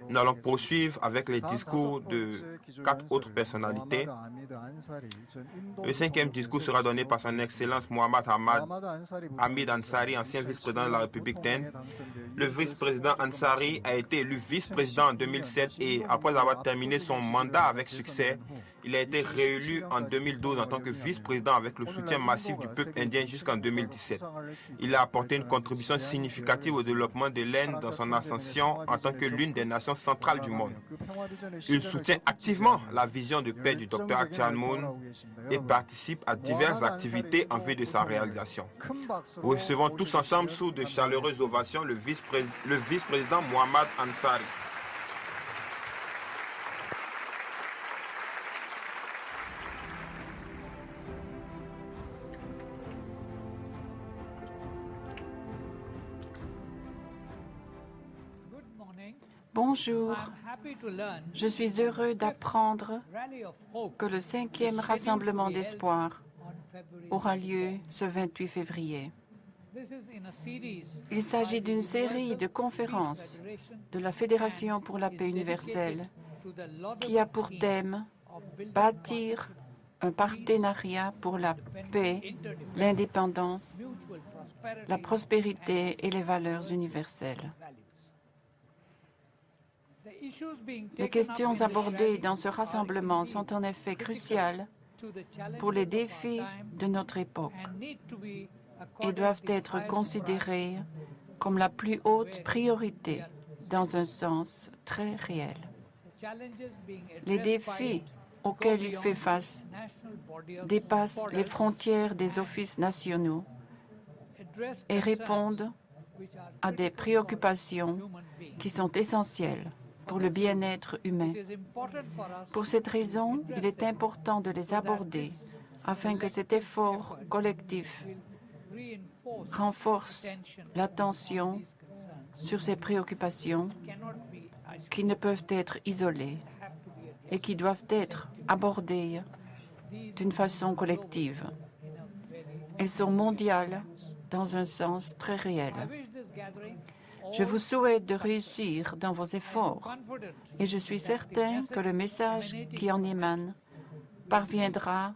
Nous allons poursuivre avec les discours de 4 autres personnalités. Le 5e discours sera donné par son Excellence Mohammad Hamid Ansari, ancien vice-président de la République d'Inde. Le vice-président Ansari a été élu vice-président en 2007 et après avoir terminé son mandat avec succès, il a été réélu en 2012 en tant que vice-président avec le soutien massif du peuple indien jusqu'en 2017. Il a apporté une contribution significative au développement de l'Inde dans son ascension en tant que l'une des nations centrales du monde. Il soutient activement la vision de paix du Dr Akhtar Moon et participe à diverses activités en vue de sa réalisation. Recevons tous ensemble sous de chaleureuses ovations le vice-président Mohammad Ansari. Bonjour, je suis heureux d'apprendre que le 5e Rassemblement d'Espoir aura lieu ce 28 février. Il s'agit d'une série de conférences de la Fédération pour la paix universelle qui a pour thème bâtir un partenariat pour la paix, l'indépendance, la prospérité et les valeurs universelles. Les questions abordées dans ce rassemblement sont en effet cruciales pour les défis de notre époque et doivent être considérées comme la plus haute priorité dans un sens très réel. Les défis auxquels il fait face dépassent les frontières des offices nationaux et répondent à des préoccupations qui sont essentielles pour le bien-être humain. Pour cette raison, il est important de les aborder afin que cet effort collectif renforce l'attention sur ces préoccupations qui ne peuvent être isolées et qui doivent être abordées d'une façon collective. Elles sont mondiales dans un sens très réel. Je vous souhaite de réussir dans vos efforts et je suis certain que le message qui en émane parviendra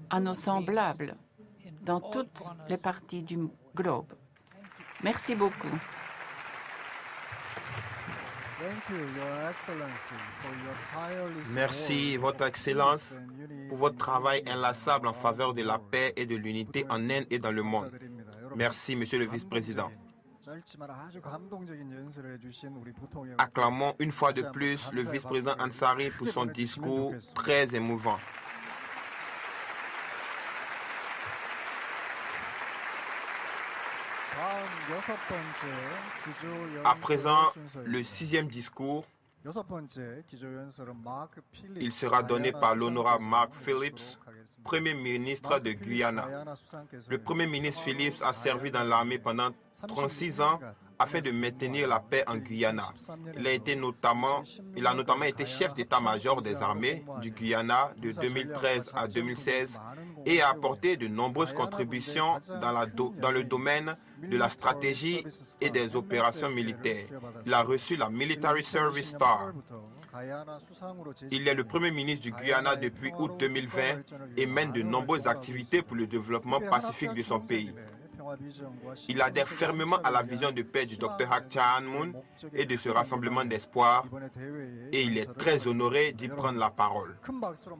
à nos semblables dans toutes les parties du globe. Merci beaucoup. Merci, Votre Excellence, pour votre travail inlassable en faveur de la paix et de l'unité en Inde et dans le monde. Merci, Monsieur le Vice-président. Acclamons une fois de plus le vice-président Ansari pour son discours très émouvant. À présent, le 6e discours. Il sera donné par l'honorable Mark Phillips, Premier ministre de Guyana. Le Premier ministre Phillips a servi dans l'armée pendant 36 ans afin de maintenir la paix en Guyana. Il a notamment été chef d'état-major des armées du Guyana de 2013 à 2016 et a apporté de nombreuses contributions dans le domaine de la stratégie et des opérations militaires. Il a reçu la Military Service Star. Il est le Premier ministre du Guyana depuis août 2020 et mène de nombreuses activités pour le développement pacifique de son pays. Il adhère fermement à la vision de paix du Dr Akhtar Moon et de ce rassemblement d'espoir et il est très honoré d'y prendre la parole.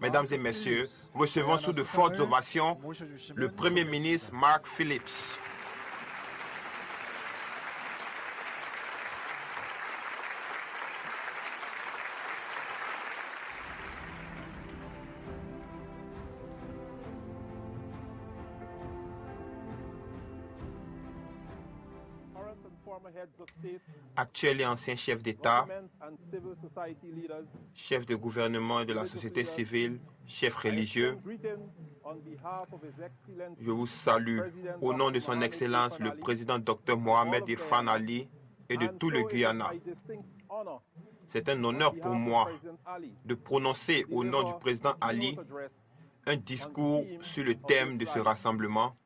Mesdames et messieurs, recevons sous de fortes ovations le Premier ministre Mark Phillips. Actuels et anciens chefs d'État, chefs de gouvernement et de la société civile, chefs religieux, je vous salue au nom de son Excellence le président Dr Mohamed Irfan Ali et de tout le Guyana. C'est un honneur pour moi de prononcer au nom du président Ali un discours sur le thème de ce rassemblement,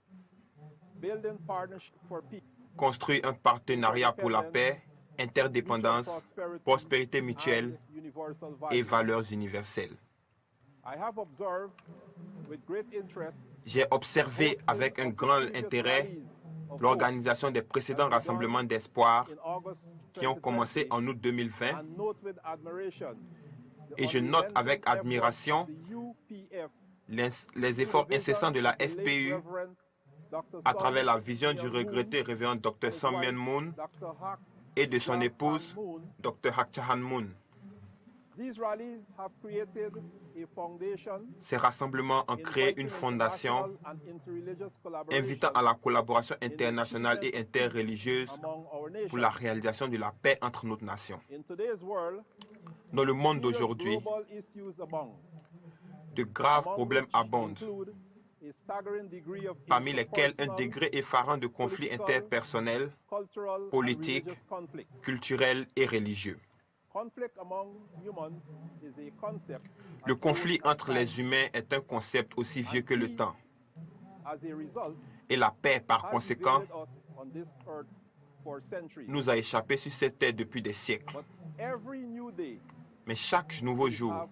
construire un partenariat pour la paix, interdépendance, prospérité mutuelle et valeurs universelles. J'ai observé avec un grand intérêt l'organisation des précédents rassemblements d'espoir qui ont commencé en août 2020 et je note avec admiration les efforts incessants de la FPU à travers la vision du regretté révérend Dr. Sun Myint Moon et de son épouse, Dr. Hak Ja Han Moon. Ces rassemblements ont créé une fondation invitant à la collaboration internationale et interreligieuse pour la réalisation de la paix entre notre nation. Dans le monde d'aujourd'hui, de graves problèmes abondent, parmi lesquels un degré effarant de conflits interpersonnels, politiques, culturels et religieux. Le conflit entre les humains est un concept aussi vieux que le temps. Et la paix, par conséquent, nous a échappé sur cette terre depuis des siècles. Mais chaque nouveau jour,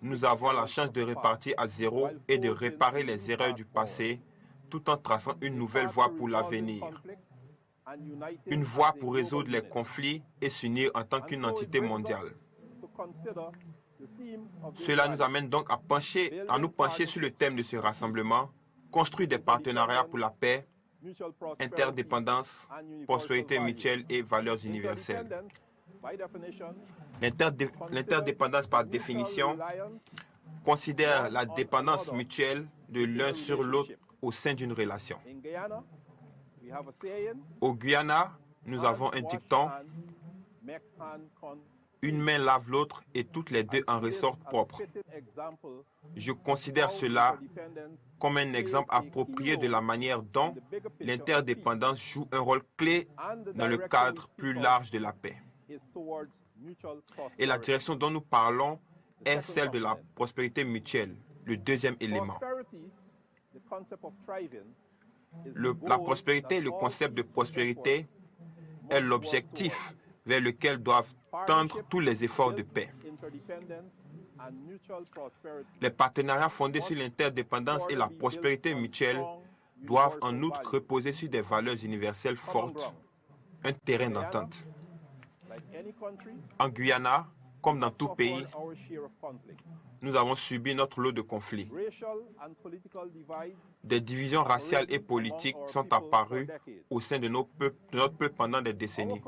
nous avons la chance de repartir à zéro et de réparer les erreurs du passé tout en traçant une nouvelle voie pour l'avenir. Une voie pour résoudre les conflits et s'unir en tant qu'une entité mondiale. Cela nous amène donc à nous pencher sur le thème de ce rassemblement, construire des partenariats pour la paix, interdépendance, prospérité mutuelle et valeurs universelles. L'interdépendance, par définition, considère la dépendance mutuelle de l'un sur l'autre au sein d'une relation. Au Guyana, nous avons un dicton « Une main lave l'autre et toutes les deux en ressortent propres ». Je considère cela comme un exemple approprié de la manière dont l'interdépendance joue un rôle clé dans le cadre plus large de la paix. Et la direction dont nous parlons est celle de la prospérité mutuelle, le deuxième élément. La prospérité, le concept de prospérité, est l'objectif vers lequel doivent tendre tous les efforts de paix. Les partenariats fondés sur l'interdépendance et la prospérité mutuelle doivent en outre reposer sur des valeurs universelles fortes, un terrain d'entente. En Guyana, comme dans tout pays, nous avons subi notre lot de conflits. Des divisions raciales et politiques sont apparues au sein de notre peuple pendant des décennies.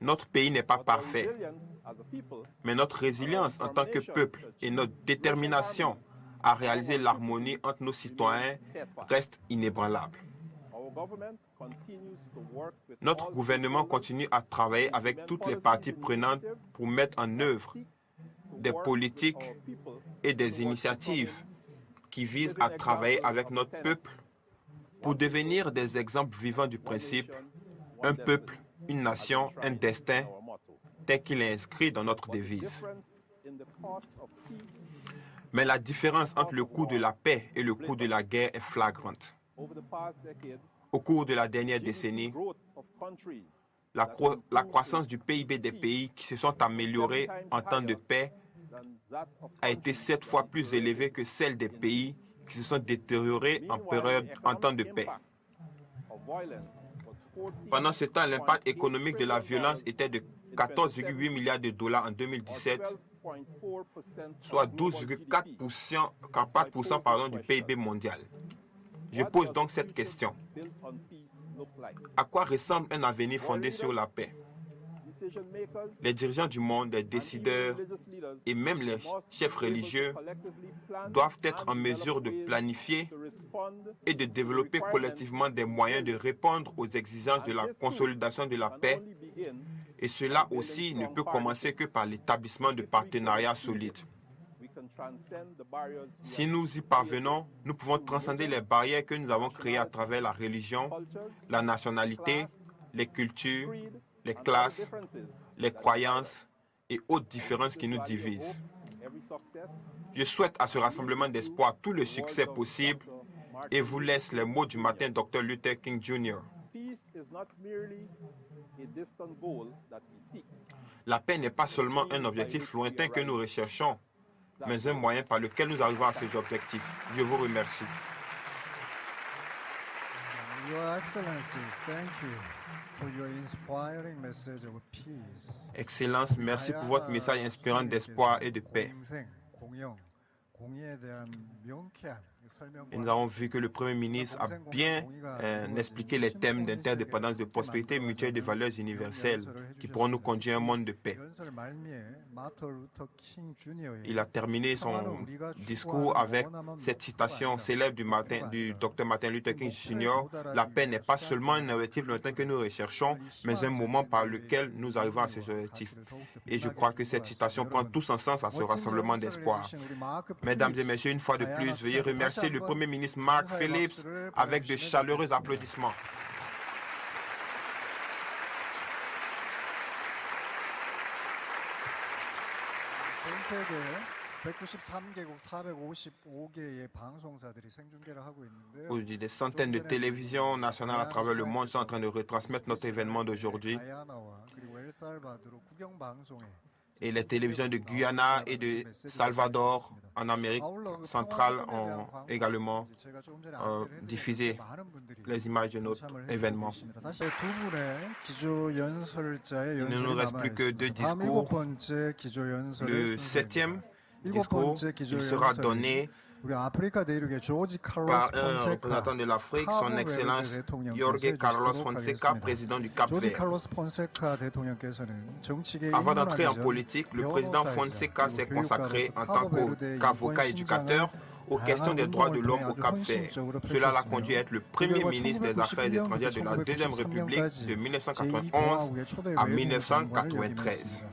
Notre pays n'est pas parfait, mais notre résilience en tant que peuple et notre détermination à réaliser l'harmonie entre nos citoyens restent inébranlables. Notre gouvernement continue à travailler avec toutes les parties prenantes pour mettre en œuvre des politiques et des initiatives qui visent à travailler avec notre peuple pour devenir des exemples vivants du principe « un peuple, une nation, un destin » tel qu'il est inscrit dans notre devise. Mais la différence entre le coût de la paix et le coût de la guerre est flagrante. Au cours de la dernière décennie, la croissance du PIB des pays qui se sont améliorés en temps de paix a été 7 fois plus élevée que celle des pays qui se sont détériorés en temps de paix. Pendant ce temps, l'impact économique de la violence était de 14,8 milliards de dollars en 2017, soit 12,4% du PIB mondial. Je pose donc cette question. À quoi ressemble un avenir fondé sur la paix? Les dirigeants du monde, les décideurs et même les chefs religieux doivent être en mesure de planifier et de développer collectivement des moyens de répondre aux exigences de la consolidation de la paix. Et cela aussi ne peut commencer que par l'établissement de partenariats solides. Si nous y parvenons, nous pouvons transcender les barrières que nous avons créées à travers la religion, la nationalité, les cultures, les classes, les croyances et autres différences qui nous divisent. Je souhaite à ce rassemblement d'espoir tout le succès possible et vous laisse les mots du matin Dr. Luther King Jr. La paix n'est pas seulement un objectif lointain que nous recherchons, mais un moyen par lequel nous arrivons à ces objectifs. Je vous remercie. Excellence, merci pour votre message inspirant d'espoir et de paix. Et nous avons vu que le Premier ministre a bien expliqué les thèmes d'interdépendance, de prospérité mutuelle et de valeurs universelles qui pourront nous conduire à un monde de paix. Il a terminé son discours avec cette citation célèbre du Dr Martin Luther King Jr. La paix n'est pas seulement un objectif lointain que nous recherchons, mais un moment par lequel nous arrivons à ces objectifs. Et je crois que cette citation prend tout son sens à ce rassemblement d'espoir. Mesdames et messieurs, une fois de plus, veuillez remercier le Premier ministre Mark Phillips avec de chaleureux applaudissements. Aujourd'hui, des centaines de télévisions nationales à travers le monde sont en train de retransmettre notre événement d'aujourd'hui. Et les télévisions de Guyana et de Salvador en Amérique centrale ont également diffusé les images de notre événement. Il ne nous reste plus que 2 discours. Le 7e discours, il sera donné par un représentant de l'Afrique, son Excellence Jorge Carlos Fonseca, président du Cap-Vert. Avant d'entrer en politique, le président Fonseca s'est consacré en tant qu'avocat éducateur aux questions des droits de l'homme au Cap-Vert. Cela l'a conduit à être le premier ministre des Affaires étrangères de la Deuxième République de 1991 à 1993.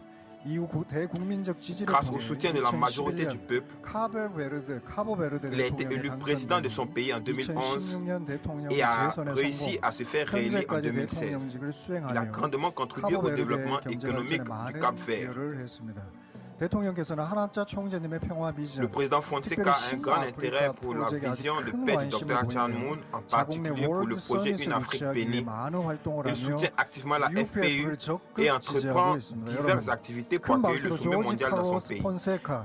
Grâce au soutien de la majorité du peuple, il a été élu président de son pays en 2011 et a réussi à se faire réélire en 2016. Il a grandement contribué au développement économique du Cap-Vert. Le président Fonseca a un grand intérêt pour la vision de paix du Dr Chan Moon, en particulier pour le projet Une Afrique bénie. Il soutient activement la FPU et entreprend diverses activités pour accueillir le sommet mondial dans son pays.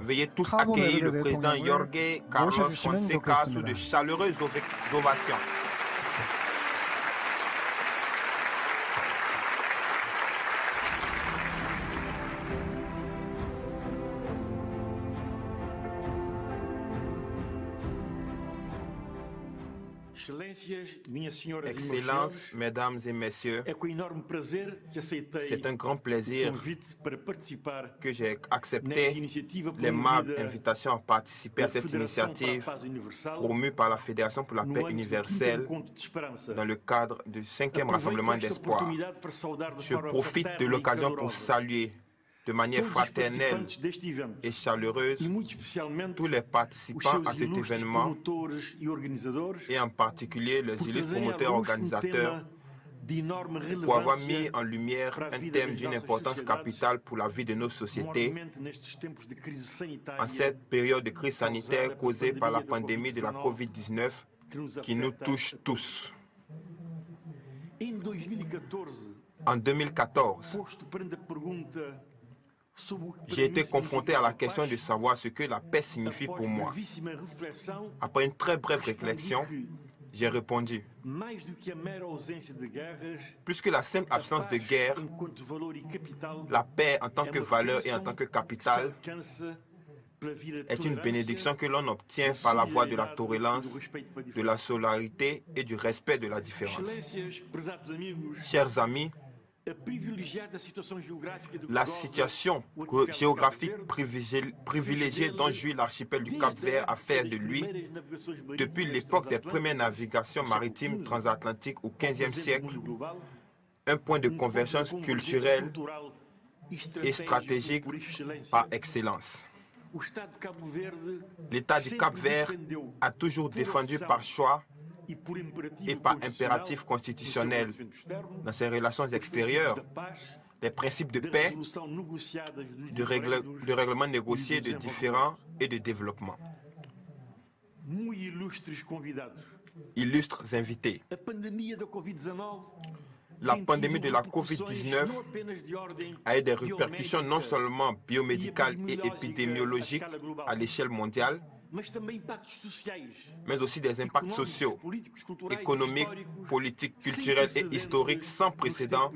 Veuillez tous accueillir le président Jorge Carlos Fonseca sous de chaleureuses ovations. Excellences, mesdames et messieurs, c'est un grand plaisir que j'ai accepté l'aimable invitation à participer à cette initiative promue par la Fédération pour la paix universelle dans le cadre du 5e rassemblement d'espoir. Je profite de l'occasion pour saluer de manière fraternelle et chaleureuse tous les participants à cet événement et en particulier les illustres promoteurs organisateurs pour avoir mis en lumière un thème d'une importance capitale pour la vie de nos sociétés en cette période de crise sanitaire causée par la pandémie de la COVID-19 qui nous touche tous. En 2014, j'ai été confronté à la question de savoir ce que la paix signifie pour moi. Après une très brève réflexion, j'ai répondu: plus que la simple absence de guerre, la paix en tant que valeur et en tant que capital est une bénédiction que l'on obtient par la voie de la tolérance, de la solidarité et du respect de la différence. Chers amis, la situation géographique privilégiée dont jouit l'archipel du Cap-Vert a fait de lui, depuis l'époque des premières navigations maritimes transatlantiques au XVe siècle, un point de convergence culturelle et stratégique par excellence. L'État du Cap-Vert a toujours défendu par choix et par impératif constitutionnel dans ses relations extérieures les principes de paix, de règlement négocié de différends et de développement. Illustres invités, La pandémie de la COVID-19 a eu des répercussions non seulement biomédicales et épidémiologiques à l'échelle mondiale, mais aussi des impacts sociaux, économiques, politiques, culturels et historiques sans précédent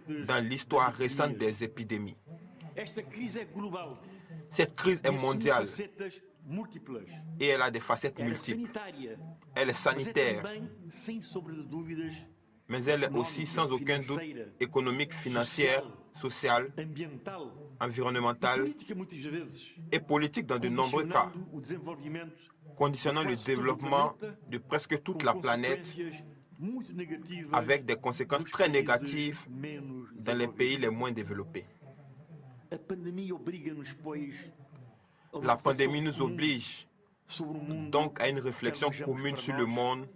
dans l'histoire récente des épidémies. Cette crise est mondiale et elle a des facettes multiples. Elle est sanitaire, mais elle est aussi sans aucun doute économique, financière, sociale, environnementale et politique dans de nombreux cas, conditionnant le développement de presque toute la planète avec des conséquences très négatives dans les pays les moins développés. La pandémie nous oblige donc à une réflexion commune sur le monde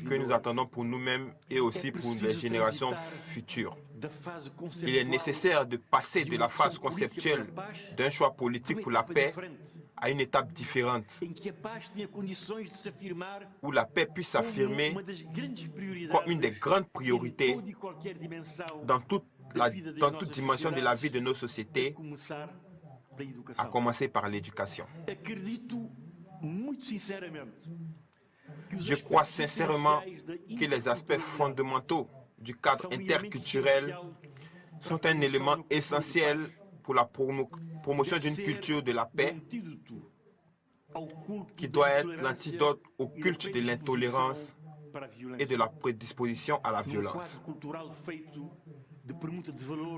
que nous attendons pour nous-mêmes et aussi pour les générations futures. Il est nécessaire de passer de la phase conceptuelle d'un choix politique pour la paix à une étape différente, où la paix puisse s'affirmer comme une des grandes priorités dans toute dimension de la vie de nos sociétés, à commencer par l'éducation. Je crois sincèrement que les aspects fondamentaux du cadre interculturel sont un élément essentiel pour la promotion d'une culture de la paix qui doit être l'antidote au culte de l'intolérance et de la prédisposition à la violence.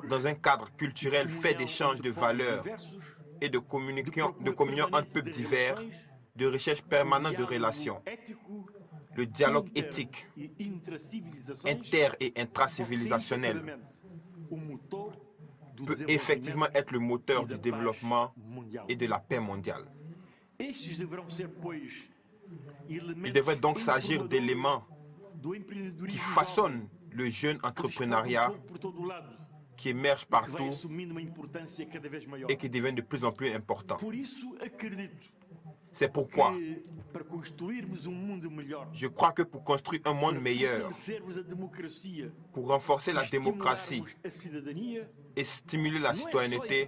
Dans un cadre culturel fait d'échanges de valeurs et de communion entre peuples divers, de recherche permanente de relations, le dialogue éthique, inter- et intrациvilisationnel peut effectivement être le moteur du développement et de la paix mondiale. Il devrait donc s'agir d'éléments qui façonnent le jeune entrepreneuriat qui émerge partout et qui devient de plus en plus important. C'est pourquoi je crois que pour construire un monde meilleur, pour renforcer la démocratie et stimuler la citoyenneté,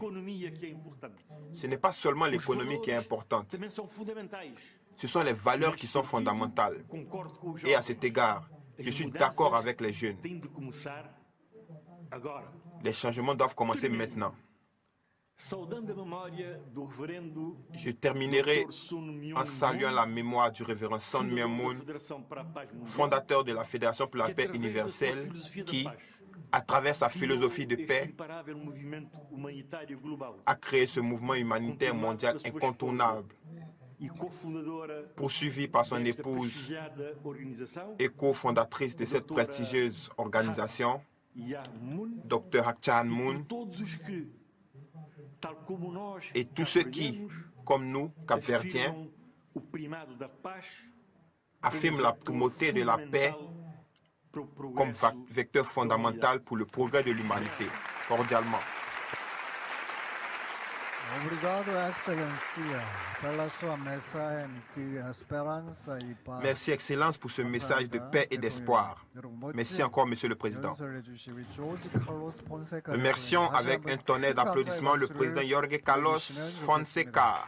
ce n'est pas seulement l'économie qui est importante. Ce sont les valeurs qui sont fondamentales. Et à cet égard, je suis d'accord avec les jeunes. Les changements doivent commencer maintenant. Je terminerai en saluant la mémoire du révérend Sun Myung Moon, fondateur de la Fédération pour la paix universelle, qui, à travers sa philosophie de paix, a créé ce mouvement humanitaire mondial incontournable, poursuivi par son épouse et cofondatrice de cette prestigieuse organisation, Dr. Hak Cha Han Moon, et tous ceux qui, comme nous, Cap-Verdiens, affirment la primauté de la paix comme vecteur fondamental pour le progrès de l'humanité. Cordialement. Merci, Excellence, pour ce message de paix et d'espoir. Merci encore, Monsieur le Président. Remercions avec un tonnerre d'applaudissements le président Jorge Carlos Fonseca.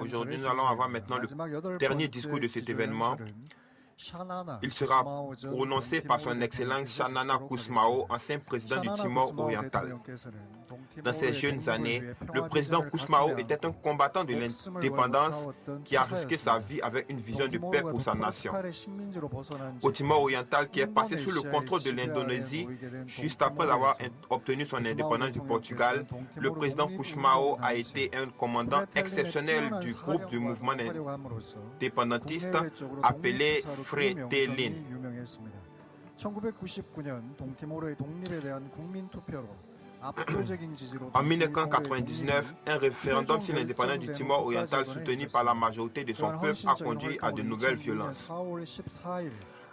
Aujourd'hui, nous allons avoir maintenant le dernier discours de cet événement. Il sera prononcé par son Excellence Shanana Kousmao, ancien président du Timor oriental. Dans ses jeunes années, le président Kousmao était un combattant de l'indépendance qui a risqué sa vie avec une vision de paix pour sa nation. Au Timor oriental, qui est passé sous le contrôle de l'Indonésie, juste après avoir obtenu son indépendance du Portugal, le président Kousmao a été un commandant exceptionnel du groupe du mouvement indépendantiste appelé Fretilin. En 1999, un référendum sur l'indépendance du Timor oriental soutenu par la majorité de son peuple a conduit à de nouvelles violences.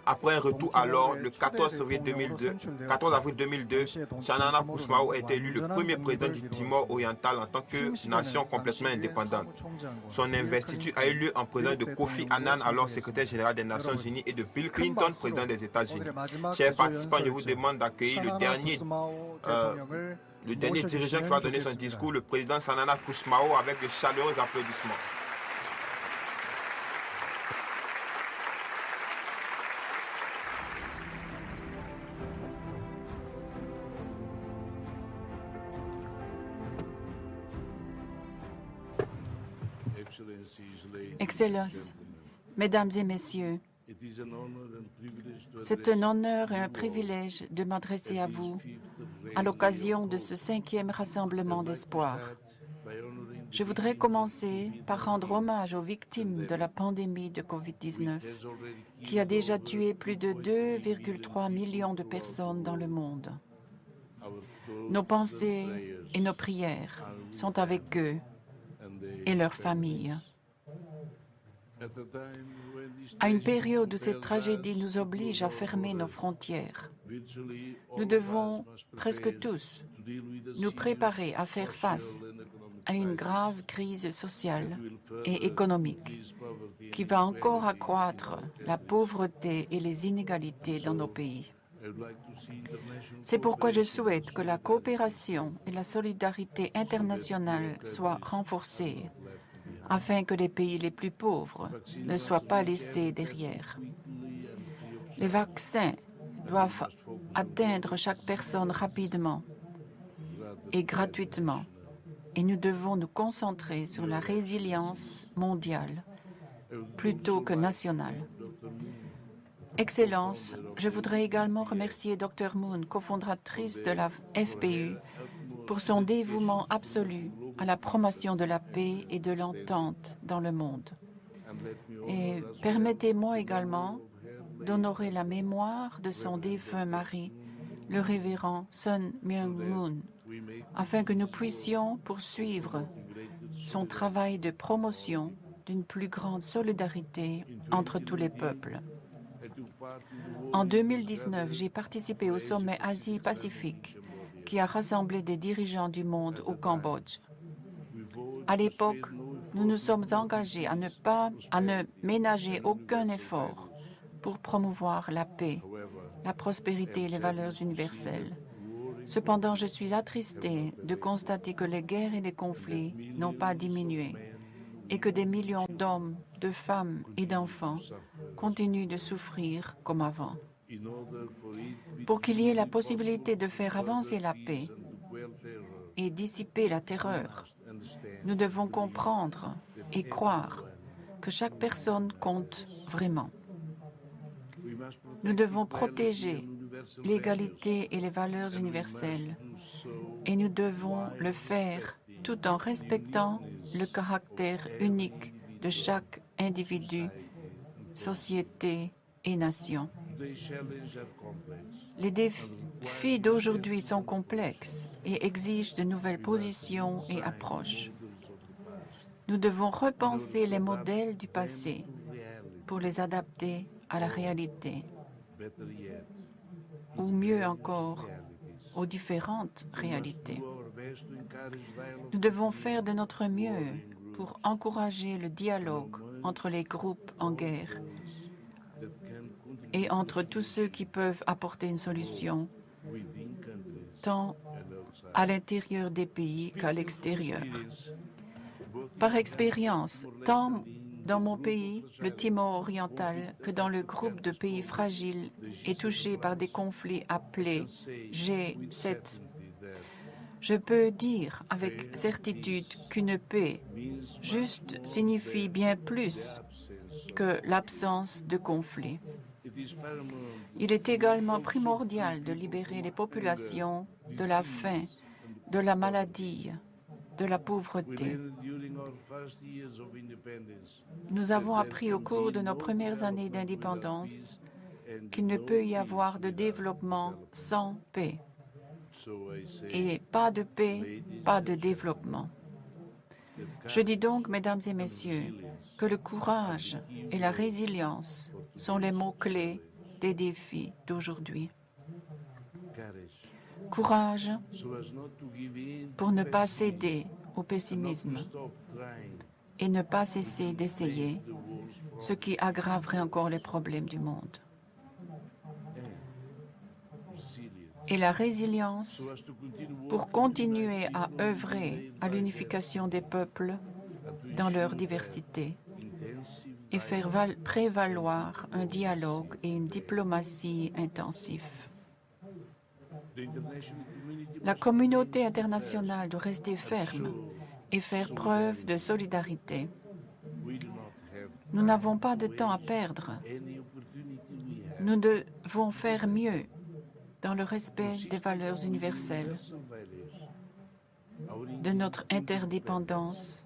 Après un retour à l'ordre, le 14 avril 2002, Xanana Gusmão a été élu le premier président du Timor oriental en tant que nation complètement indépendante. Son investiture a eu lieu en présence de Kofi Annan, alors secrétaire général des Nations Unies, et de Bill Clinton, président des États-Unis. Chers participants, je vous demande d'accueillir le dernier dirigeant qui va donner son discours, le président Xanana Gusmão, avec de chaleureux applaudissements. Excellences, Mesdames et Messieurs, c'est un honneur et un privilège de m'adresser à vous à l'occasion de ce 5e rassemblement d'espoir. Je voudrais commencer par rendre hommage aux victimes de la pandémie de COVID-19, qui a déjà tué plus de 2,3 millions de personnes dans le monde. Nos pensées et nos prières sont avec eux et leurs familles. À une période où cette tragédie nous oblige à fermer nos frontières, nous devons presque tous nous préparer à faire face à une grave crise sociale et économique qui va encore accroître la pauvreté et les inégalités dans nos pays. C'est pourquoi je souhaite que la coopération et la solidarité internationale soient renforcées afin que les pays les plus pauvres ne soient pas laissés derrière. Les vaccins doivent atteindre chaque personne rapidement et gratuitement, et nous devons nous concentrer sur la résilience mondiale plutôt que nationale. Excellences, je voudrais également remercier Dr Moon, cofondatrice de la FPU, pour son dévouement absolu à la promotion de la paix et de l'entente dans le monde. Et permettez-moi également d'honorer la mémoire de son défunt mari, le révérend Sun Myung Moon, afin que nous puissions poursuivre son travail de promotion d'une plus grande solidarité entre tous les peuples. En 2019, j'ai participé au sommet Asie-Pacifique qui a rassemblé des dirigeants du monde au Cambodge. À l'époque, nous nous sommes engagés à ne ménager aucun effort pour promouvoir la paix, la prospérité et les valeurs universelles. Cependant, je suis attristée de constater que les guerres et les conflits n'ont pas diminué et que des millions d'hommes, de femmes et d'enfants continuent de souffrir comme avant. Pour qu'il y ait la possibilité de faire avancer la paix et dissiper la terreur, nous devons comprendre et croire que chaque personne compte vraiment. Nous devons protéger l'égalité et les valeurs universelles et nous devons le faire tout en respectant le caractère unique de chaque individu, société et nation. Les défis d'aujourd'hui sont complexes et exigent de nouvelles positions et approches. Nous devons repenser les modèles du passé pour les adapter à la réalité, ou mieux encore, aux différentes réalités. Nous devons faire de notre mieux pour encourager le dialogue entre les groupes en guerre et entre tous ceux qui peuvent apporter une solution, tant à l'intérieur des pays qu'à l'extérieur. Par expérience, tant dans mon pays, le Timor oriental, que dans le groupe de pays fragiles et touchés par des conflits appelés G7, je peux dire avec certitude qu'une paix juste signifie bien plus que l'absence de conflit. Il est également primordial de libérer les populations de la faim, de la maladie, de la pauvreté. Nous avons appris au cours de nos premières années d'indépendance qu'il ne peut y avoir de développement sans paix. Et pas de paix, pas de développement. Je dis donc, Mesdames et Messieurs, que le courage et la résilience sont les mots-clés des défis d'aujourd'hui. Courage pour ne pas céder au pessimisme et ne pas cesser d'essayer, ce qui aggraverait encore les problèmes du monde. Et la résilience pour continuer à œuvrer à l'unification des peuples dans leur diversité et faire prévaloir un dialogue et une diplomatie intensifs. La communauté internationale doit rester ferme et faire preuve de solidarité. Nous n'avons pas de temps à perdre. Nous devons faire mieux dans le respect des valeurs universelles, de notre interdépendance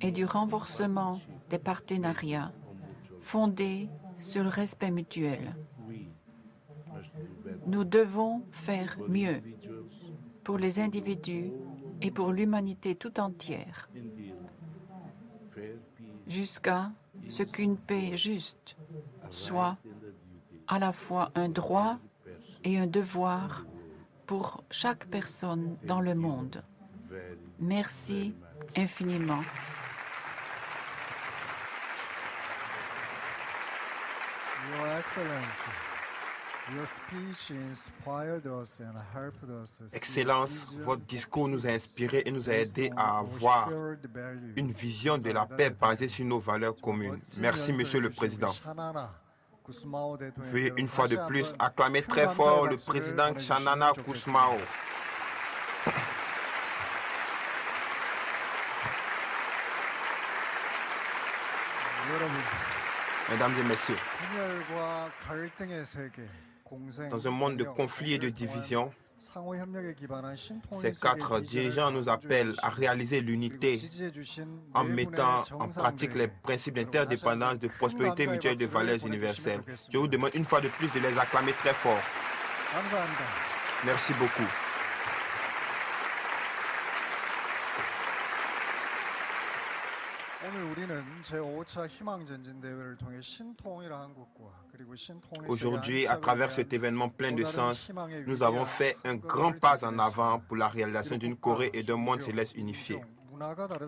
et du renforcement des partenariats fondés sur le respect mutuel. Nous devons faire mieux pour les individus et pour l'humanité tout entière, jusqu'à ce qu'une paix juste soit à la fois un droit et un devoir pour chaque personne dans le monde. Merci infiniment. Excellence, votre discours nous a inspirés et nous a aidés à avoir une vision de la paix basée sur nos valeurs communes. Merci, Monsieur le Président. Veuillez une fois de plus acclamer très fort le président Xanana Gusmão. Mesdames et messieurs, dans un monde de conflits et de divisions, ces quatre dirigeants nous appellent à réaliser l'unité en mettant en pratique les principes d'interdépendance, de prospérité mutuelle et de valeurs universelles. Je vous demande une fois de plus de les acclamer très fort. Merci beaucoup. Aujourd'hui, à travers cet événement plein de sens, nous avons fait un grand pas en avant pour la réalisation d'une Corée et d'un monde céleste unifié.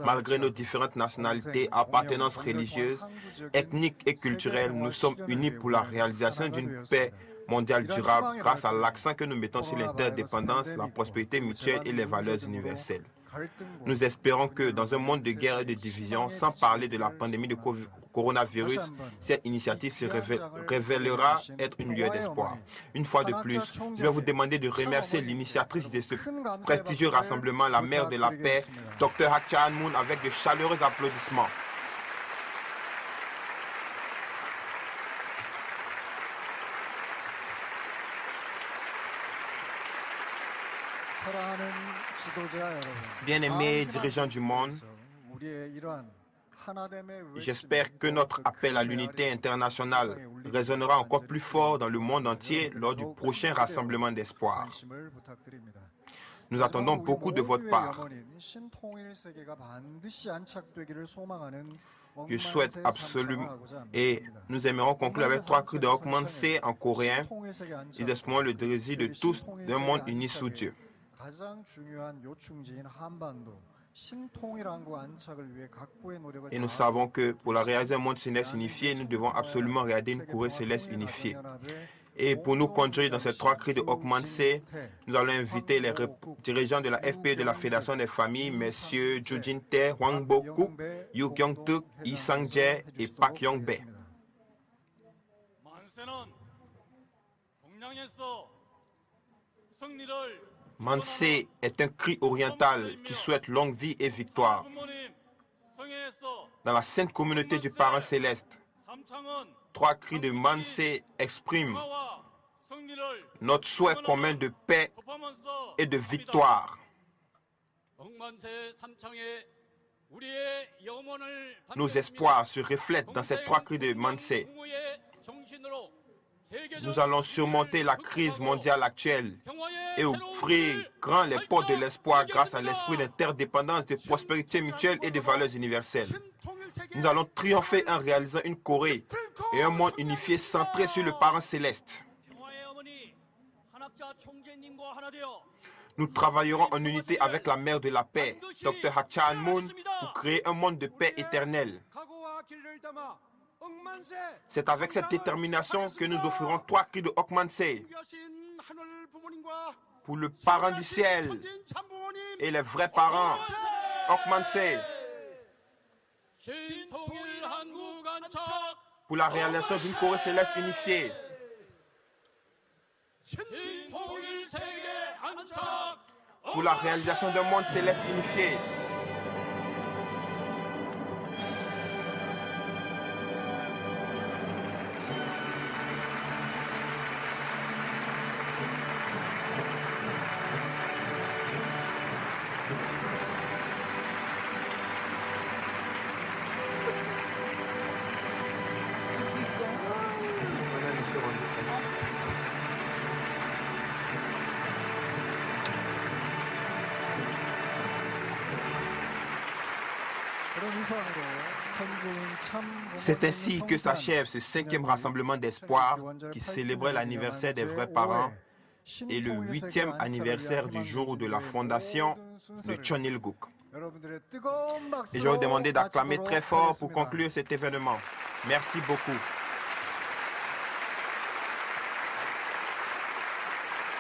Malgré nos différentes nationalités, appartenances religieuses, ethniques et culturelles, nous sommes unis pour la réalisation d'une paix mondiale durable grâce à l'accent que nous mettons sur l'interdépendance, la prospérité mutuelle et les valeurs universelles. Nous espérons que dans un monde de guerre et de division, sans parler de la pandémie de coronavirus, cette initiative se révélera être une lueur d'espoir. Une fois de plus, je vais vous demander de remercier l'initiatrice de ce prestigieux rassemblement, la mère de la paix, Dr. Hak Cha-han-moon, avec de chaleureux applaudissements. Bien-aimés dirigeants du monde, j'espère que notre appel à l'unité internationale résonnera encore plus fort dans le monde entier lors du prochain rassemblement d'espoir. Nous attendons beaucoup de votre part. Je souhaite absolument, et nous aimerons conclure avec 3 cris de Hokmanse en coréen. Nous exprimons le désir de tous d'un monde uni sous Dieu. Et nous savons que pour la réaliser un monde céleste unifié, nous devons absolument réaliser une Corée céleste unifiée. Et pour nous conduire dans ces 3 cris de Hokmanse, nous allons inviter les dirigeants de la FPE de la Fédération des familles, messieurs Ju Jin-tae, Hwang Bo-kuk, Yu Kyung-tuk, Lee Sang-jae et Park Yong-bae. Manse est un cri oriental qui souhaite longue vie et victoire. Dans la sainte communauté du Parent Céleste, 3 cris de Manse expriment notre souhait commun de paix et de victoire. Nos espoirs se reflètent dans ces 3 cris de Manse. Nous allons surmonter la crise mondiale actuelle et ouvrir grand les portes de l'espoir grâce à l'esprit d'interdépendance, de prospérité mutuelle et de valeurs universelles. Nous allons triompher en réalisant une Corée et un monde unifié centré sur le parent céleste. Nous travaillerons en unité avec la mère de la paix, Dr. Hak Cha Han Moon, pour créer un monde de paix éternelle. C'est avec cette détermination que nous offrirons 3 cris de Hokmansei pour le parent du ciel et les vrais parents. Hokmansei. Pour la réalisation d'une Corée céleste unifiée. Pour la réalisation d'un monde céleste unifié. C'est ainsi que s'achève ce 5e rassemblement d'espoir qui célébrait l'anniversaire des vrais parents et le 8e anniversaire du jour de la fondation de Cheonilguk. Et je vais vous demander d'acclamer très fort pour conclure cet événement. Merci beaucoup.